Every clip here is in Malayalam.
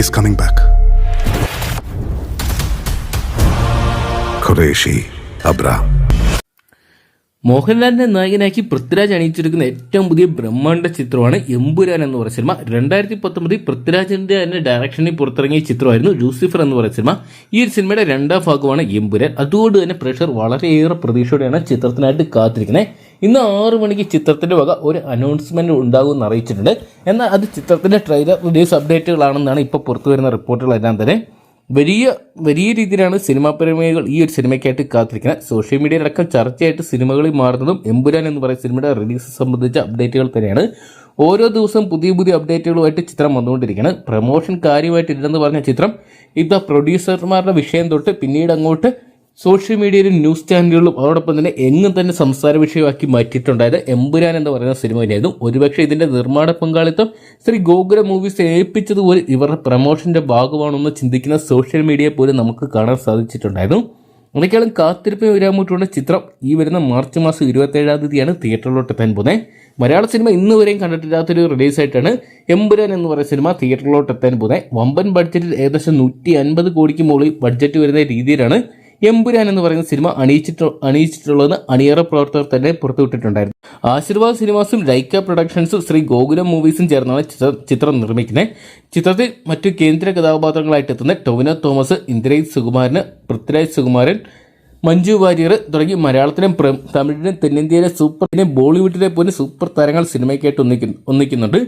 He's coming back. Qureshi Abra. മോഹൻലാലിനെ നായകനാക്കി പൃഥ്വിരാജ് അണിയിച്ചെടുക്കുന്ന ഏറ്റവും പുതിയ ബ്രഹ്മാണ്ഡ ചിത്രമാണ് എമ്പുരാൻ എന്ന് പറയുന്ന സിനിമ. 2019 പൃഥ്വിരാജിന്റെ തന്നെ ഡയറക്ഷനിൽ പുറത്തിറങ്ങിയ ചിത്രമായിരുന്നു ലൂസിഫർ എന്ന് പറയുന്ന സിനിമ. ഈ ഒരു സിനിമയുടെ രണ്ടാം ഭാഗമാണ് എമ്പുരാൻ. അതുകൊണ്ട് തന്നെ പ്രേക്ഷകർ വളരെയേറെ പ്രതീക്ഷയോടെയാണ് ചിത്രത്തിനായിട്ട് കാത്തിരിക്കുന്നത്. ഇന്ന് 6 മണിക്ക് ചിത്രത്തിന്റെ വക ഒരു അനൗൺസ്മെന്റ് ഉണ്ടാകുമെന്ന് അറിയിച്ചിട്ടുണ്ട്. എന്നാൽ അത് ചിത്രത്തിന്റെ ട്രെയിലർ റിലീസ് അപ്ഡേറ്റുകളാണെന്നാണ് ഇപ്പോൾ പുറത്തു വരുന്ന റിപ്പോർട്ടുകളെല്ലാം തന്നെ. വലിയ രീതിയിലാണ് സിനിമാ പ്രേമികൾ ഈ ഒരു സിനിമയ്ക്കായിട്ട് കാത്തിരിക്കുന്നത്. സോഷ്യൽ മീഡിയയിലടക്കം ചർച്ചയായിട്ട് സിനിമകളിൽ മാറുന്നതും എമ്പുരാൻ എന്ന് പറയുന്ന സിനിമയുടെ റിലീസ് സംബന്ധിച്ച അപ്ഡേറ്റുകൾ തന്നെയാണ്. ഓരോ ദിവസവും പുതിയ അപ്ഡേറ്റുകളുമായിട്ട് ചിത്രം വന്നുകൊണ്ടിരിക്കുകയാണ്. പ്രൊമോഷൻ കാര്യമായിട്ടില്ലെന്ന് പറഞ്ഞ ചിത്രം ഇപ്പോൾ പ്രൊഡ്യൂസർമാരുടെ വിഷയം തൊട്ട് പിന്നീട് അങ്ങോട്ട് സോഷ്യൽ മീഡിയയിലും ന്യൂസ് ചാനലുകളിലും അതോടൊപ്പം തന്നെ എങ്ങും തന്നെ സംസാര വിഷയമാക്കി മാറ്റിയിട്ടുണ്ടായത് എമ്പുരാൻ എന്ന് പറയുന്ന സിനിമ തന്നെയായിരുന്നു. ഒരുപക്ഷെ ഇതിന്റെ നിർമ്മാണ പങ്കാളിത്തം ശ്രീ ഗോകുലം മൂവീസ് ഏൽപ്പിച്ചതുപോലെ ഇവരുടെ പ്രമോഷന്റെ ഭാഗമാണെന്ന് ചിന്തിക്കുന്ന സോഷ്യൽ മീഡിയ പോലും നമുക്ക് കാണാൻ സാധിച്ചിട്ടുണ്ടായിരുന്നു. അതിനേക്കാളും കാത്തിരിപ്പിന് വരാൻ ചിത്രം ഈ വരുന്ന മാർച്ച് മാസം 27-ാം തീയതിയാണ് തിയേറ്ററിലോട്ട് എത്താൻ പോകുന്നത്. മലയാള സിനിമ ഇന്ന് വരെയും കണ്ടിട്ടില്ലാത്തൊരു റിലീസായിട്ടാണ് എമ്പുരാൻ എന്ന് പറയുന്ന സിനിമ തിയേറ്ററിലോട്ട് എത്താൻ പോകുന്നത്. വമ്പൻ ബഡ്ജറ്റിൽ ഏകദേശം 150 കോടിക്ക് മുകളിൽ ബഡ്ജറ്റ് വരുന്ന രീതിയിലാണ് എമ്പുരാൻ എന്ന് പറയുന്ന സിനിമ അണിയിച്ചിട്ടുള്ളതെന്ന് അണിയറ പ്രവർത്തകർ തന്നെ പുറത്തുവിട്ടിട്ടുണ്ടായിരുന്നു. ആശീർവാദ് സിനിമാസും ലൈക്ക പ്രൊഡക്ഷൻസും ശ്രീ ഗോകുലം മൂവീസും ചേർന്നാണ് ചിത്രം നിർമ്മിക്കുന്നത്. ചിത്രത്തിൽ മറ്റു കേന്ദ്ര കഥാപാത്രങ്ങളായിട്ട് എത്തുന്ന ടൊവിനോ തോമസ്, ഇന്ദ്രജിത് സുകുമാരൻ, പൃഥ്വിരാജ് സുകുമാരൻ, മഞ്ജു വാര്യർ തുടങ്ങി മലയാളത്തിലും തമിഴിലും തെന്നിന്ത്യയിലെ ബോളിവുഡിലെ പോലും സൂപ്പർ താരങ്ങൾ സിനിമയ്ക്കായിട്ട് ഒന്നിക്കുന്നുണ്ട്.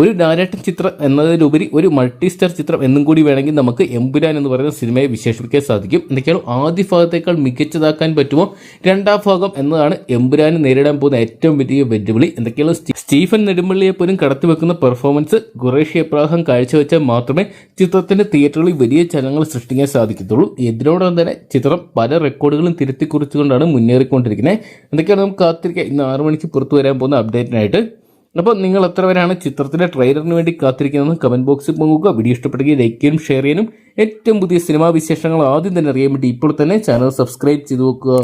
ഒരു ഡയറക്ടർ ചിത്രം എന്നതിലുപരി ഒരു മൾട്ടി സ്റ്റാർ ചിത്രം എന്നും കൂടി വേണമെങ്കിൽ നമുക്ക് എമ്പുരാൻ എന്ന് പറയുന്ന സിനിമയെ വിശേഷിപ്പിക്കാൻ സാധിക്കും. എന്തൊക്കെയാണ് ആദ്യ ഭാഗത്തേക്കാൾ മികച്ചതാക്കാൻ പറ്റുമോ രണ്ടാം ഭാഗം എന്നതാണ് എമ്പുരാന് നേരിടാൻ പോകുന്ന ഏറ്റവും വലിയ വെല്ലുവിളി. എന്തൊക്കെയാണ് സ്റ്റീഫൻ നെടുമ്പള്ളിയെ പോലും കടത്തിവെക്കുന്ന പെർഫോമൻസ് ഖുറേഷി അബ്രാഹാം കാഴ്ചവെച്ചാൽ മാത്രമേ ചിത്രത്തിന്റെ തിയേറ്ററുകളിൽ വലിയ ചലനങ്ങൾ സൃഷ്ടിക്കാൻ സാധിക്കത്തുള്ളൂ. ഇതിനോടൊപ്പം തന്നെ ചിത്രം പല റെക്കോർഡുകളും തിരുത്തിക്കുറിച്ചുകൊണ്ടാണ് മുന്നേറിക്കൊണ്ടിരിക്കുന്നത്. എന്തൊക്കെയാണ് നമുക്ക് കാത്തിരിക്കുക ഇന്ന് 6 മണിക്ക് പുറത്തു വരാൻ പോകുന്ന അപ്ഡേറ്റിനായിട്ട്. അപ്പോൾ നിങ്ങൾ എത്ര പേരാണ് ചിത്രത്തിന്റെ ട്രെയിലറിന് വേണ്ടി കാത്തിരിക്കുന്നതെന്ന് കമന്റ് ബോക്സിൽ പോകുക. വീഡിയോ ഇഷ്ടപ്പെടുകയും ലൈക്ക് ചെയ്യാനും ഷെയർ ചെയ്യാനും ഏറ്റവും പുതിയ സിനിമാ വിശേഷങ്ങൾ ആദ്യം തന്നെ അറിയാൻ വേണ്ടി ഇപ്പോൾ തന്നെ ചാനൽ സബ്സ്ക്രൈബ് ചെയ്ത് നോക്കുക.